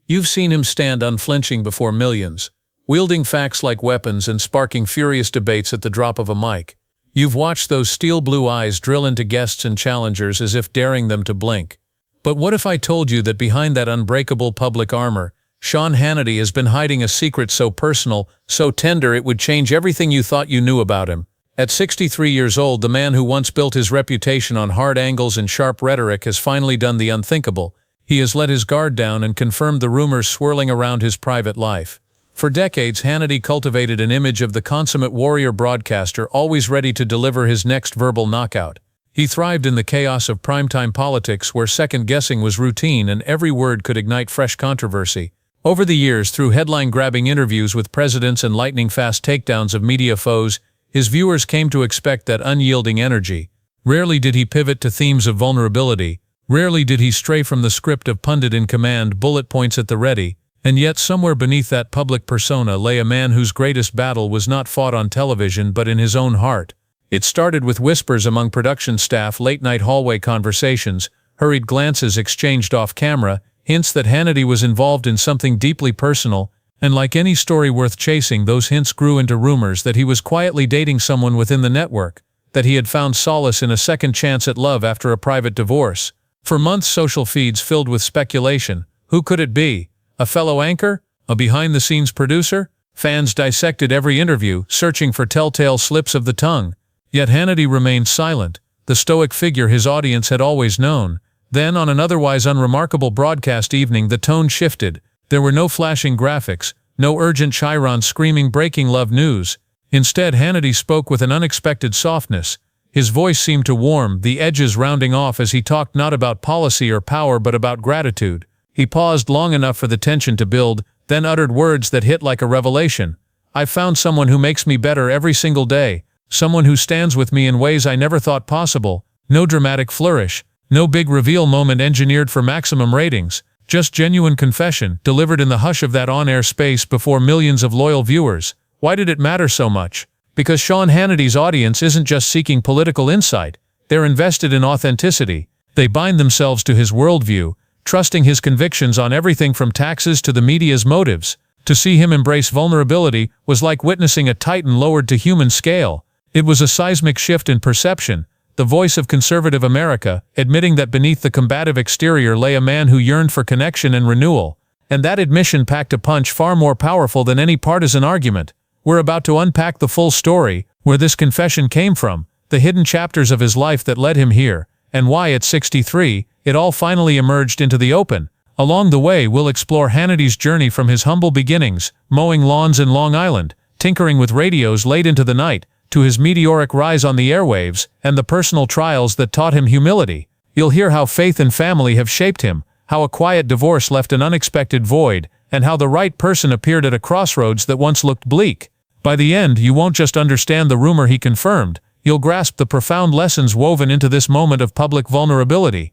You've seen him stand unflinching before millions, wielding facts like weapons and sparking furious debates at the drop of a mic. You've watched those steel blue eyes drill into guests and challengers as if daring them to blink. But what if I told you that behind that unbreakable public armor, Sean Hannity has been hiding a secret so personal, so tender it would change everything you thought you knew about him? At 63 years old, the man who once built his reputation on hard angles and sharp rhetoric has finally done the unthinkable. He has let his guard down and confirmed the rumors swirling around his private life. For decades, Hannity cultivated an image of the consummate warrior broadcaster always ready to deliver his next verbal knockout. He thrived in the chaos of primetime politics where second-guessing was routine and every word could ignite fresh controversy. Over the years, through headline-grabbing interviews with presidents and lightning-fast takedowns of media foes, his viewers came to expect that unyielding energy. Rarely did he pivot to themes of vulnerability. Rarely did he stray from the script of pundit in command, bullet points at the ready. And yet somewhere beneath that public persona lay a man whose greatest battle was not fought on television but in his own heart. It started with whispers among production staff, late-night hallway conversations, hurried glances exchanged off-camera, hints that Hannity was involved in something deeply personal, and like any story worth chasing, those hints grew into rumors that he was quietly dating someone within the network, that he had found solace in a second chance at love after a private divorce. For months, social feeds filled with speculation. Who could it be? A fellow anchor? A behind-the-scenes producer? Fans dissected every interview, searching for telltale slips of the tongue. Yet Hannity remained silent, the stoic figure his audience had always known. Then, on an otherwise unremarkable broadcast evening, the tone shifted. There were no flashing graphics, no urgent chyrons screaming breaking love news. Instead, Hannity spoke with an unexpected softness. His voice seemed to warm, the edges rounding off as he talked not about policy or power but about gratitude. He paused long enough for the tension to build, then uttered words that hit like a revelation. "I've found someone who makes me better every single day, someone who stands with me in ways I never thought possible." No dramatic flourish, no big reveal moment engineered for maximum ratings. Just genuine confession, delivered in the hush of that on-air space before millions of loyal viewers. Why did it matter so much? Because Sean Hannity's audience isn't just seeking political insight. They're invested in authenticity. They bind themselves to his worldview, trusting his convictions on everything from taxes to the media's motives. To see him embrace vulnerability was like witnessing a titan lowered to human scale. It was a seismic shift in perception. The voice of conservative America, admitting that beneath the combative exterior lay a man who yearned for connection and renewal. And that admission packed a punch far more powerful than any partisan argument. We're about to unpack the full story, where this confession came from, the hidden chapters of his life that led him here, and why at 63, it all finally emerged into the open. Along the way, we'll explore Hannity's journey from his humble beginnings, mowing lawns in Long Island, tinkering with radios late into the night, to his meteoric rise on the airwaves, and the personal trials that taught him humility. You'll hear how faith and family have shaped him, how a quiet divorce left an unexpected void, and how the right person appeared at a crossroads that once looked bleak. By the end, you won't just understand the rumor he confirmed, you'll grasp the profound lessons woven into this moment of public vulnerability.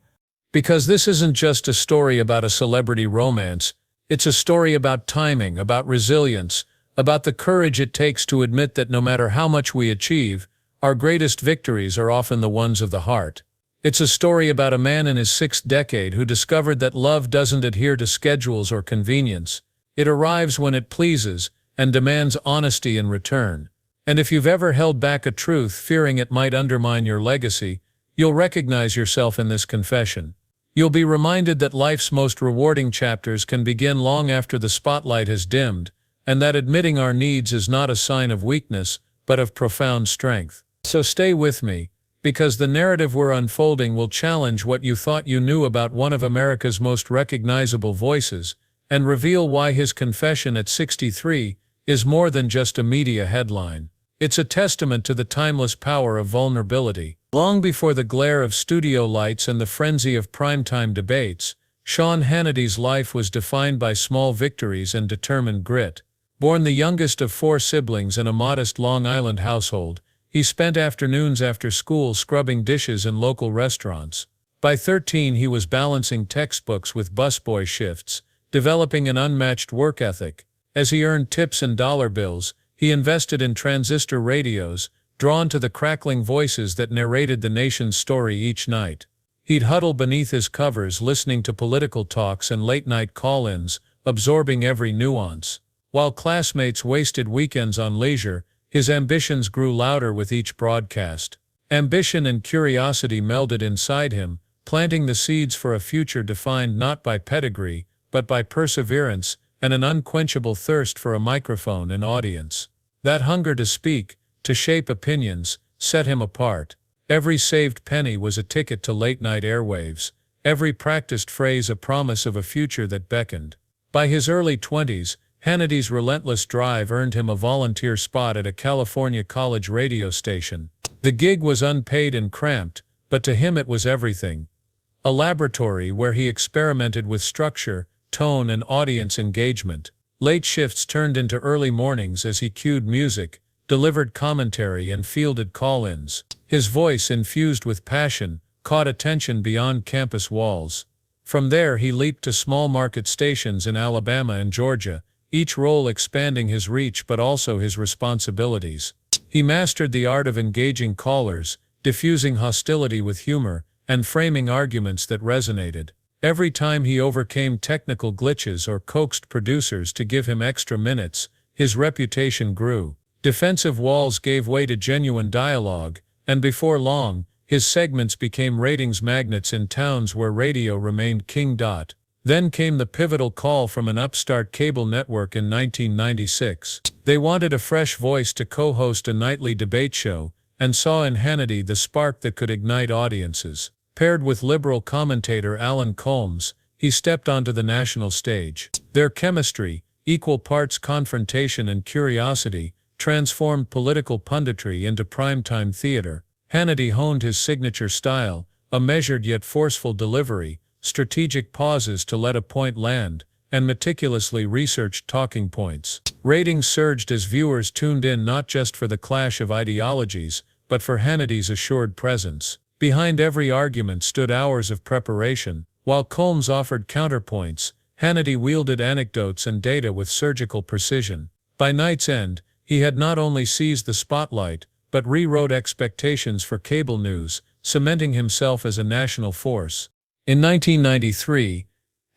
Because this isn't just a story about a celebrity romance, it's a story about timing, about resilience, about the courage it takes to admit that no matter how much we achieve, our greatest victories are often the ones of the heart. It's a story about a man in his 6th decade who discovered that love doesn't adhere to schedules or convenience. It arrives when it pleases, and demands honesty in return. And if you've ever held back a truth fearing it might undermine your legacy, you'll recognize yourself in this confession. You'll be reminded that life's most rewarding chapters can begin long after the spotlight has dimmed, and that admitting our needs is not a sign of weakness, but of profound strength. So stay with me, because the narrative we're unfolding will challenge what you thought you knew about one of America's most recognizable voices, and reveal why his confession at 63 is more than just a media headline. It's a testament to the timeless power of vulnerability. Long before the glare of studio lights and the frenzy of primetime debates, Sean Hannity's life was defined by small victories and determined grit. Born the youngest of 4 siblings in a modest Long Island household, he spent afternoons after school scrubbing dishes in local restaurants. By 13, he was balancing textbooks with busboy shifts, developing an unmatched work ethic. As he earned tips and dollar bills, he invested in transistor radios, drawn to the crackling voices that narrated the nation's story each night. He'd huddle beneath his covers listening to political talks and late-night call-ins, absorbing every nuance. While classmates wasted weekends on leisure, his ambitions grew louder with each broadcast. Ambition and curiosity melded inside him, planting the seeds for a future defined not by pedigree, but by perseverance and an unquenchable thirst for a microphone and audience. That hunger to speak, to shape opinions, set him apart. Every saved penny was a ticket to late-night airwaves, every practiced phrase a promise of a future that beckoned. By his early 20s, Hannity's relentless drive earned him a volunteer spot at a California college radio station. The gig was unpaid and cramped, but to him it was everything. A laboratory where he experimented with structure, tone, and audience engagement. Late shifts turned into early mornings as he cued music, delivered commentary, and fielded call-ins. His voice, infused with passion, caught attention beyond campus walls. From there he leaped to small market stations in Alabama and Georgia, each role expanding his reach but also his responsibilities. He mastered the art of engaging callers, diffusing hostility with humor, and framing arguments that resonated. Every time he overcame technical glitches or coaxed producers to give him extra minutes, his reputation grew. Defensive walls gave way to genuine dialogue, and before long, his segments became ratings magnets in towns where radio remained king. Then came the pivotal call from an upstart cable network in 1996. They wanted a fresh voice to co-host a nightly debate show, and saw in Hannity the spark that could ignite audiences. Paired with liberal commentator Alan Colmes, he stepped onto the national stage. Their chemistry, equal parts confrontation and curiosity, transformed political punditry into primetime theater. Hannity honed his signature style, a measured yet forceful delivery, strategic pauses to let a point land, and meticulously researched talking points. Ratings surged as viewers tuned in not just for the clash of ideologies, but for Hannity's assured presence. Behind every argument stood hours of preparation. While Colmes offered counterpoints, Hannity wielded anecdotes and data with surgical precision. By night's end, he had not only seized the spotlight, but rewrote expectations for cable news, cementing himself as a national force. In 1993,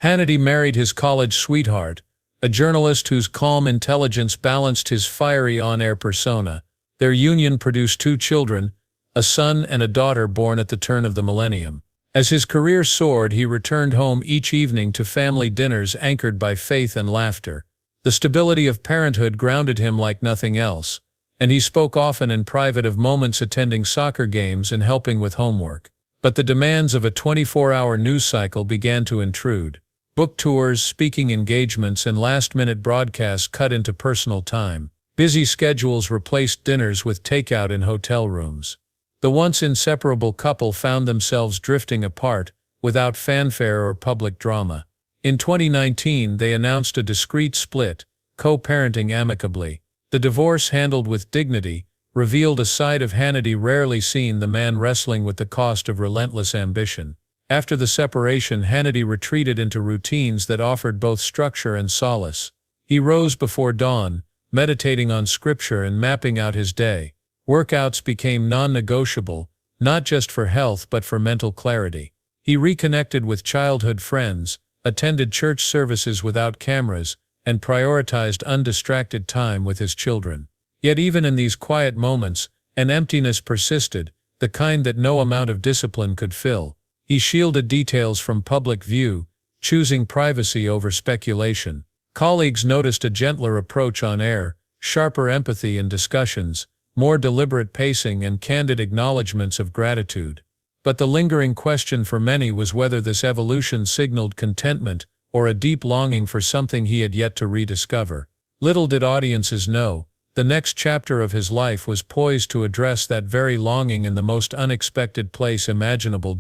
Hannity married his college sweetheart, a journalist whose calm intelligence balanced his fiery on-air persona. Their union produced 2 children, a son and a daughter born at the turn of the millennium. As his career soared, he returned home each evening to family dinners anchored by faith and laughter. The stability of parenthood grounded him like nothing else, and he spoke often in private of moments attending soccer games and helping with homework. But the demands of a 24-hour news cycle began to intrude. Book tours, speaking engagements, and last-minute broadcasts cut into personal time. Busy schedules replaced dinners with takeout in hotel rooms. The once inseparable couple found themselves drifting apart, without fanfare or public drama. In 2019, they announced a discreet split, co-parenting amicably. The divorce, handled with dignity, revealed a side of Hannity rarely seen: the man wrestling with the cost of relentless ambition. After the separation, Hannity retreated into routines that offered both structure and solace. He rose before dawn, meditating on scripture and mapping out his day. Workouts became non-negotiable, not just for health but for mental clarity. He reconnected with childhood friends, attended church services without cameras, and prioritized undistracted time with his children. Yet even in these quiet moments, an emptiness persisted, the kind that no amount of discipline could fill. He shielded details from public view, choosing privacy over speculation. Colleagues noticed a gentler approach on air, sharper empathy in discussions, more deliberate pacing, and candid acknowledgments of gratitude. But the lingering question for many was whether this evolution signaled contentment or a deep longing for something he had yet to rediscover. Little did audiences know, the next chapter of his life was poised to address that very longing in the most unexpected place imaginable.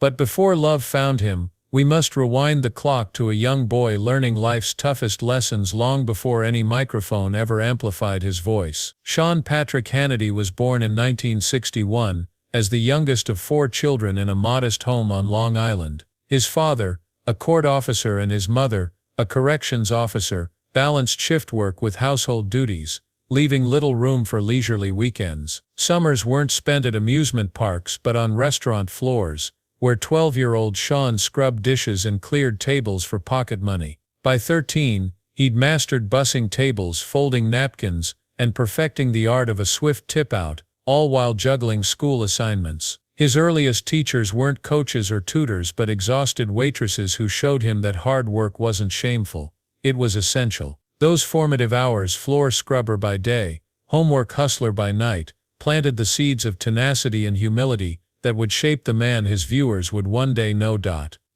But before love found him, we must rewind the clock to a young boy learning life's toughest lessons long before any microphone ever amplified his voice. Sean Patrick Hannity was born in 1961, as the youngest of 4 children in a modest home on Long Island. His father, a court officer, and his mother, a corrections officer, balanced shift work with household duties, leaving little room for leisurely weekends. Summers weren't spent at amusement parks but on restaurant floors, where 12-year-old Sean scrubbed dishes and cleared tables for pocket money. By 13, he'd mastered bussing tables, folding napkins, and perfecting the art of a swift tip-out, all while juggling school assignments. His earliest teachers weren't coaches or tutors but exhausted waitresses who showed him that hard work wasn't shameful. It was essential. Those formative hours, floor scrubber by day, homework hustler by night, planted the seeds of tenacity and humility that would shape the man his viewers would one day know.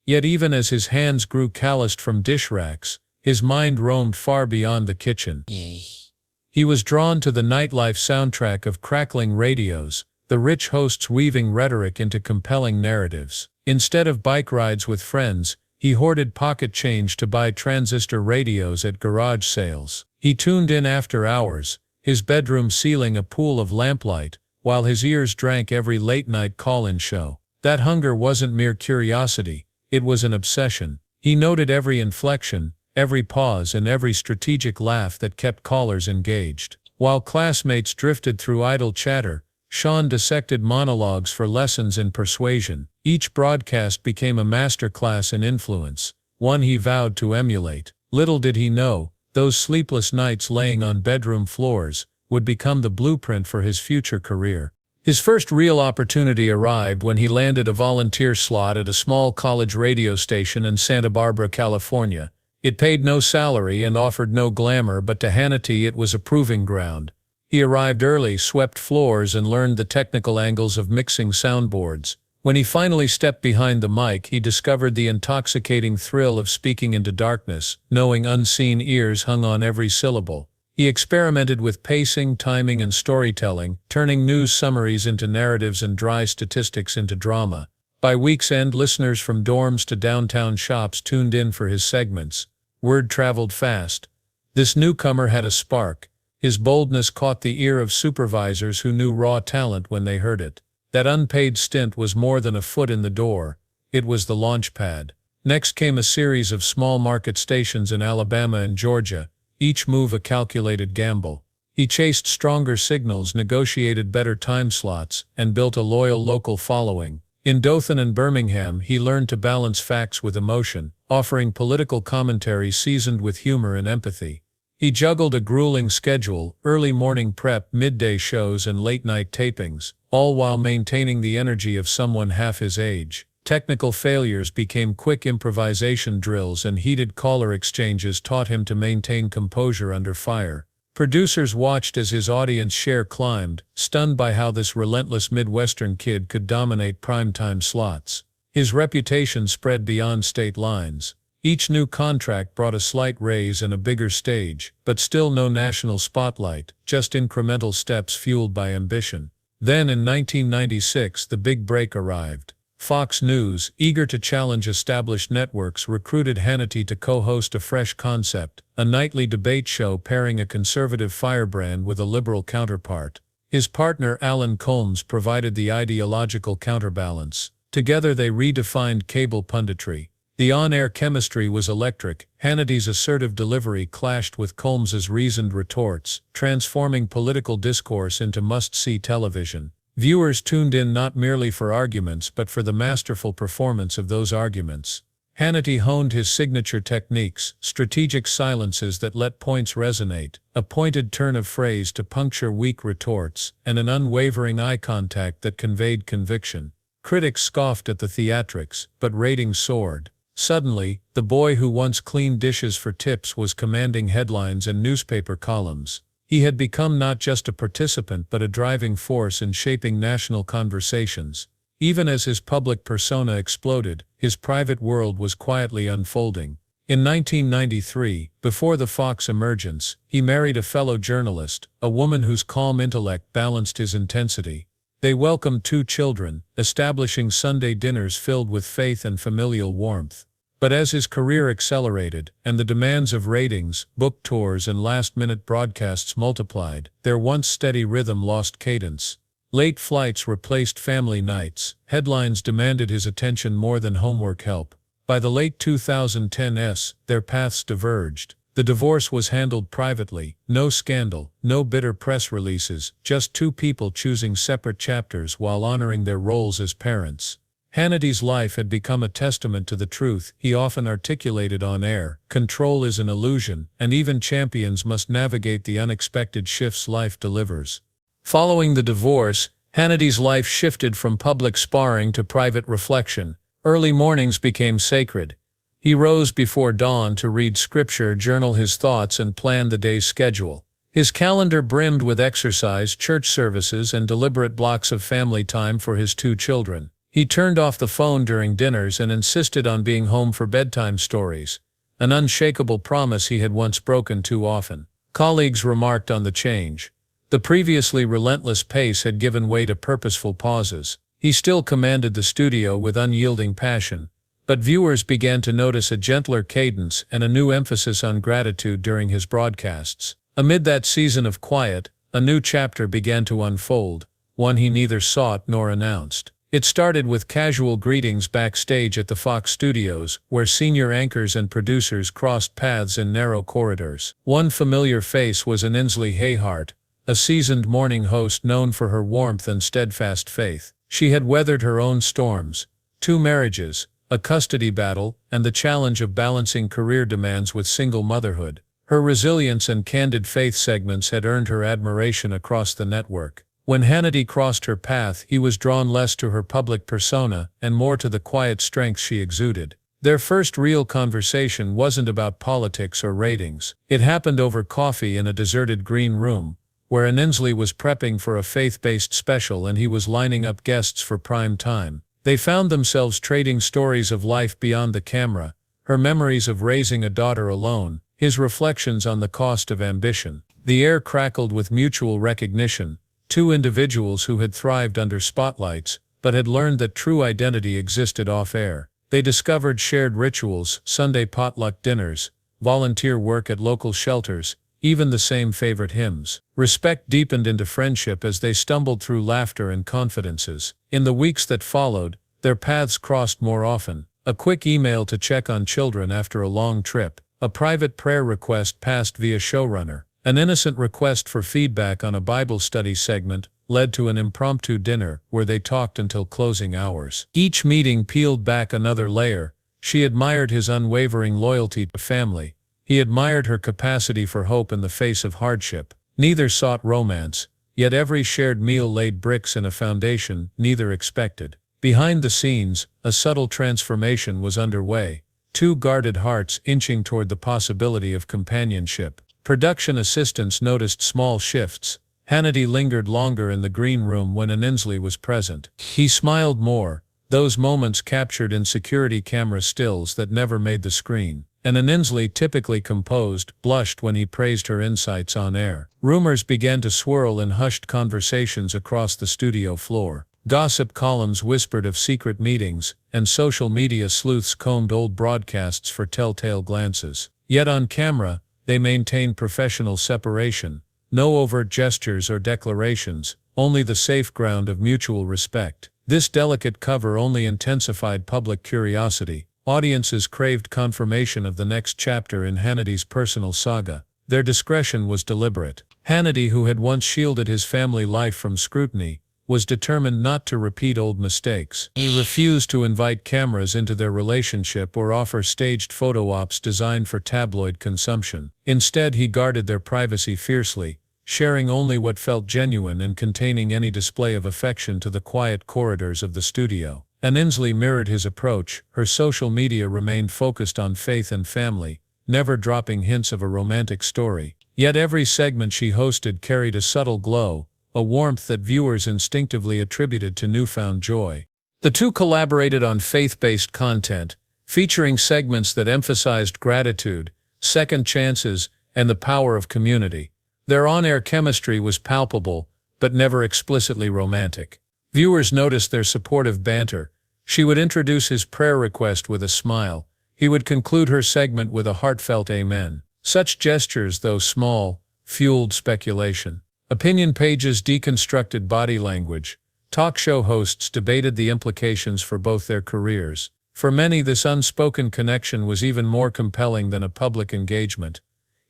Yet even as his hands grew calloused from dish racks, his mind roamed far beyond the kitchen. He was drawn to the nightlife soundtrack of crackling radios, the rich hosts weaving rhetoric into compelling narratives. Instead of bike rides with friends, he hoarded pocket change to buy transistor radios at garage sales. He tuned in after hours, his bedroom ceiling a pool of lamplight, while his ears drank every late-night call-in show. That hunger wasn't mere curiosity, it was an obsession. He noted every inflection, every pause and every strategic laugh that kept callers engaged. While classmates drifted through idle chatter, Sean dissected monologues for lessons in persuasion. Each broadcast became a masterclass in influence, one he vowed to emulate. Little did he know, those sleepless nights laying on bedroom floors would become the blueprint for his future career. His first real opportunity arrived when he landed a volunteer slot at a small college radio station in Santa Barbara, California. It paid no salary and offered no glamour, but to Hannity it was a proving ground. He arrived early, swept floors, and learned the technical angles of mixing soundboards. When he finally stepped behind the mic, he discovered the intoxicating thrill of speaking into darkness, knowing unseen ears hung on every syllable. He experimented with pacing, timing, and storytelling, turning news summaries into narratives and dry statistics into drama. By week's end, listeners from dorms to downtown shops tuned in for his segments. Word traveled fast. This newcomer had a spark. His boldness caught the ear of supervisors who knew raw talent when they heard it. That unpaid stint was more than a foot in the door. It was the launch pad. Next came a series of small market stations in Alabama and Georgia, each move a calculated gamble. He chased stronger signals, negotiated better time slots, and built a loyal local following. In Dothan and Birmingham, he learned to balance facts with emotion, offering political commentary seasoned with humor and empathy. He juggled a grueling schedule, early morning prep, midday shows, and late-night tapings, all while maintaining the energy of someone half his age. Technical failures became quick improvisation drills, and heated caller exchanges taught him to maintain composure under fire. Producers watched as his audience share climbed, stunned by how this relentless Midwestern kid could dominate primetime slots. His reputation spread beyond state lines. Each new contract brought a slight raise and a bigger stage, but still no national spotlight, just incremental steps fueled by ambition. Then in 1996 the big break arrived. Fox News, eager to challenge established networks, recruited Hannity to co-host a fresh concept, a nightly debate show pairing a conservative firebrand with a liberal counterpart. His partner Alan Colmes provided the ideological counterbalance. Together they redefined cable punditry. The on-air chemistry was electric. Hannity's assertive delivery clashed with Colmes's reasoned retorts, transforming political discourse into must-see television. Viewers tuned in not merely for arguments but for the masterful performance of those arguments. Hannity honed his signature techniques, strategic silences that let points resonate, a pointed turn of phrase to puncture weak retorts, and an unwavering eye contact that conveyed conviction. Critics scoffed at the theatrics, but ratings soared. Suddenly, the boy who once cleaned dishes for tips was commanding headlines and newspaper columns. He had become not just a participant but a driving force in shaping national conversations. Even as his public persona exploded, his private world was quietly unfolding. In 1993, before the Fox emergence, he married a fellow journalist, a woman whose calm intellect balanced his intensity. They welcomed 2 children, establishing Sunday dinners filled with faith and familial warmth. But as his career accelerated, and the demands of ratings, book tours, and last-minute broadcasts multiplied, their once steady rhythm lost cadence. Late flights replaced family nights, headlines demanded his attention more than homework help. By the late 2010s, their paths diverged. The divorce was handled privately, no scandal, no bitter press releases, just 2 people choosing separate chapters while honoring their roles as parents. Hannity's life had become a testament to the truth he often articulated on air: control is an illusion, and even champions must navigate the unexpected shifts life delivers. Following the divorce, Hannity's life shifted from public sparring to private reflection. Early mornings became sacred. He rose before dawn to read scripture, journal his thoughts, and plan the day's schedule. His calendar brimmed with exercise, church services, and deliberate blocks of family time for his 2 children. He turned off the phone during dinners and insisted on being home for bedtime stories, an unshakable promise he had once broken too often. Colleagues remarked on the change. The previously relentless pace had given way to purposeful pauses. He still commanded the studio with unyielding passion, but viewers began to notice a gentler cadence and a new emphasis on gratitude during his broadcasts. Amid that season of quiet, a new chapter began to unfold, one he neither sought nor announced. It started with casual greetings backstage at the Fox studios, where senior anchors and producers crossed paths in narrow corridors. One familiar face was Ainsley Hayhart, a seasoned morning host known for her warmth and steadfast faith. She had weathered her own storms: 2 marriages, a custody battle, and the challenge of balancing career demands with single motherhood. Her resilience and candid faith segments had earned her admiration across the network. When Hannity crossed her path, he was drawn less to her public persona and more to the quiet strength she exuded. Their first real conversation wasn't about politics or ratings. It happened over coffee in a deserted green room, where Ainsley was prepping for a faith-based special and he was lining up guests for prime time. They found themselves trading stories of life beyond the camera, her memories of raising a daughter alone, his reflections on the cost of ambition. The air crackled with mutual recognition, 2 individuals who had thrived under spotlights, but had learned that true identity existed off-air. They discovered shared rituals, Sunday potluck dinners, volunteer work at local shelters, even the same favorite hymns. Respect deepened into friendship as they stumbled through laughter and confidences. In the weeks that followed, their paths crossed more often. A quick email to check on children after a long trip, a private prayer request passed via showrunner, an innocent request for feedback on a Bible study segment led to an impromptu dinner where they talked until closing hours. Each meeting peeled back another layer. She admired his unwavering loyalty to family. He admired her capacity for hope in the face of hardship. Neither sought romance, yet every shared meal laid bricks in a foundation neither expected. Behind the scenes, a subtle transformation was underway, 2 guarded hearts inching toward the possibility of companionship. Production assistants noticed small shifts. Hannity lingered longer in the green room when Ainsley was present. He smiled more, those moments captured in security camera stills that never made the screen. And Ainsley, typically composed, blushed when he praised her insights on air. Rumors began to swirl in hushed conversations across the studio floor. Gossip columns whispered of secret meetings, and social media sleuths combed old broadcasts for telltale glances. Yet on camera, they maintained professional separation. No overt gestures or declarations, only the safe ground of mutual respect. This delicate cover only intensified public curiosity. Audiences craved confirmation of the next chapter in Hannity's personal saga. Their discretion was deliberate. Hannity, who had once shielded his family life from scrutiny, was determined not to repeat old mistakes. He refused to invite cameras into their relationship or offer staged photo ops designed for tabloid consumption. Instead, he guarded their privacy fiercely, sharing only what felt genuine and containing any display of affection to the quiet corridors of the studio. Ainsley mirrored his approach. Her social media remained focused on faith and family, never dropping hints of a romantic story. Yet every segment she hosted carried a subtle glow, a warmth that viewers instinctively attributed to newfound joy. The 2 collaborated on faith-based content, featuring segments that emphasized gratitude, second chances, and the power of community. Their on-air chemistry was palpable, but never explicitly romantic. Viewers noticed their supportive banter. She would introduce his prayer request with a smile. He would conclude her segment with a heartfelt amen. Such gestures, though small, fueled speculation. Opinion pages deconstructed body language. Talk show hosts debated the implications for both their careers. For many, this unspoken connection was even more compelling than a public engagement.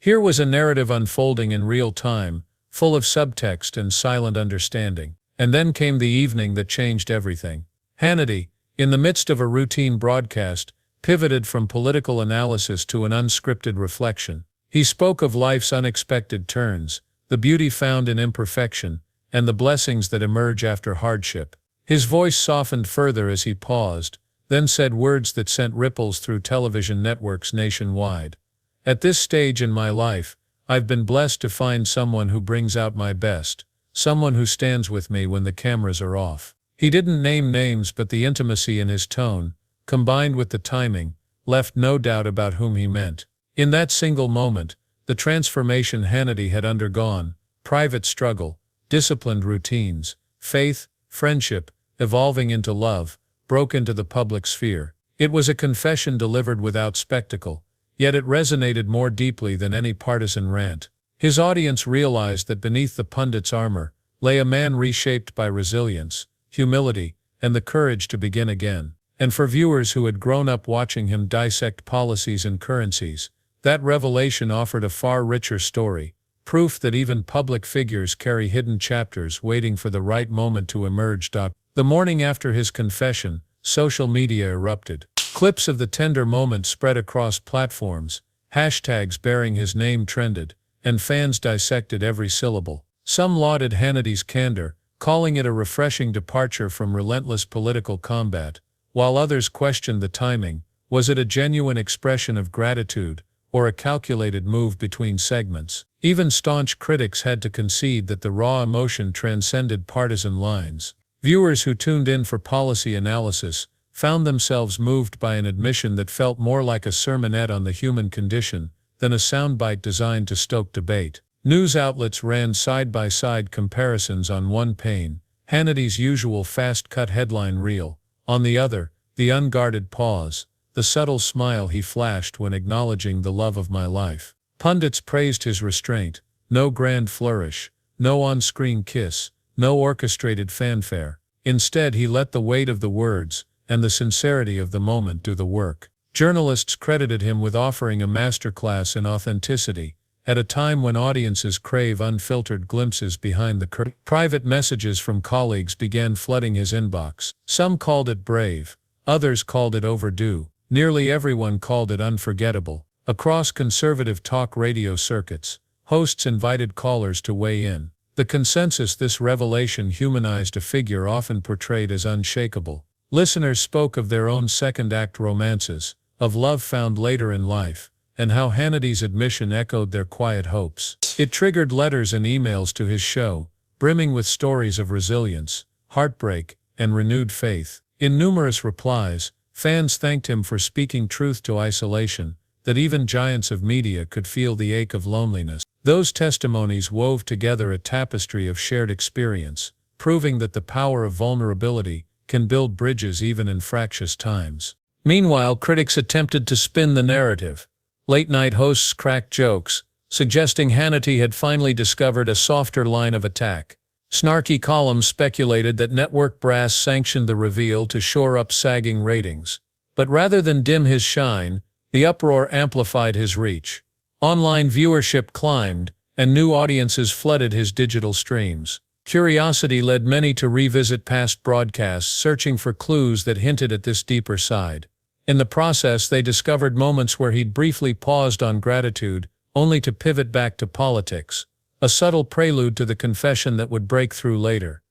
Here was a narrative unfolding in real time, full of subtext and silent understanding. And then came the evening that changed everything. Hannity, in the midst of a routine broadcast, pivoted from political analysis to an unscripted reflection. He spoke of life's unexpected turns, the beauty found in imperfection, and the blessings that emerge after hardship. His voice softened further as he paused, then said words that sent ripples through television networks nationwide. At this stage in my life, I've been blessed to find someone who brings out my best, someone who stands with me when the cameras are off. He didn't name names, but the intimacy in his tone, combined with the timing, left no doubt about whom he meant. In that single moment, the transformation Hannity had undergone, private struggle, disciplined routines, faith, friendship, evolving into love, broke into the public sphere. It was a confession delivered without spectacle, yet it resonated more deeply than any partisan rant. His audience realized that beneath the pundit's armor lay a man reshaped by resilience, humility, and the courage to begin again. And for viewers who had grown up watching him dissect policies and currencies, that revelation offered a far richer story, proof that even public figures carry hidden chapters waiting for the right moment to emerge. The morning after his confession, social media erupted. Clips of the tender moment spread across platforms, hashtags bearing his name trended, and fans dissected every syllable. Some lauded Hannity's candor, calling it a refreshing departure from relentless political combat, while others questioned the timing. Was it a genuine expression of gratitude, or a calculated move between segments? Even staunch critics had to concede that the raw emotion transcended partisan lines. Viewers who tuned in for policy analysis found themselves moved by an admission that felt more like a sermonette on the human condition than a soundbite designed to stoke debate. News outlets ran side-by-side comparisons on one pane, Hannity's usual fast-cut headline reel, on the other, the unguarded pause, the subtle smile he flashed when acknowledging the love of my life. Pundits praised his restraint, no grand flourish, no on-screen kiss, no orchestrated fanfare. Instead, he let the weight of the words and the sincerity of the moment do the work. Journalists credited him with offering a masterclass in authenticity, at a time when audiences crave unfiltered glimpses behind the curtain. Private messages from colleagues began flooding his inbox. Some called it brave, others called it overdue. Nearly everyone called it unforgettable. Across conservative talk radio circuits, hosts invited callers to weigh in. The consensus: this revelation humanized a figure often portrayed as unshakable. Listeners spoke of their own second-act romances, of love found later in life, and how Hannity's admission echoed their quiet hopes. It triggered letters and emails to his show, brimming with stories of resilience, heartbreak, and renewed faith. In numerous replies, fans thanked him for speaking truth to isolation, that even giants of media could feel the ache of loneliness. Those testimonies wove together a tapestry of shared experience, proving that the power of vulnerability can build bridges even in fractious times. Meanwhile, critics attempted to spin the narrative. Late-night hosts cracked jokes, suggesting Hannity had finally discovered a softer line of attack. Snarky columns speculated that network brass sanctioned the reveal to shore up sagging ratings. But rather than dim his shine, the uproar amplified his reach. Online viewership climbed, and new audiences flooded his digital streams. Curiosity led many to revisit past broadcasts, searching for clues that hinted at this deeper side. In the process, they discovered moments where he'd briefly paused on gratitude, only to pivot back to politics, a subtle prelude to the confession that would break through later.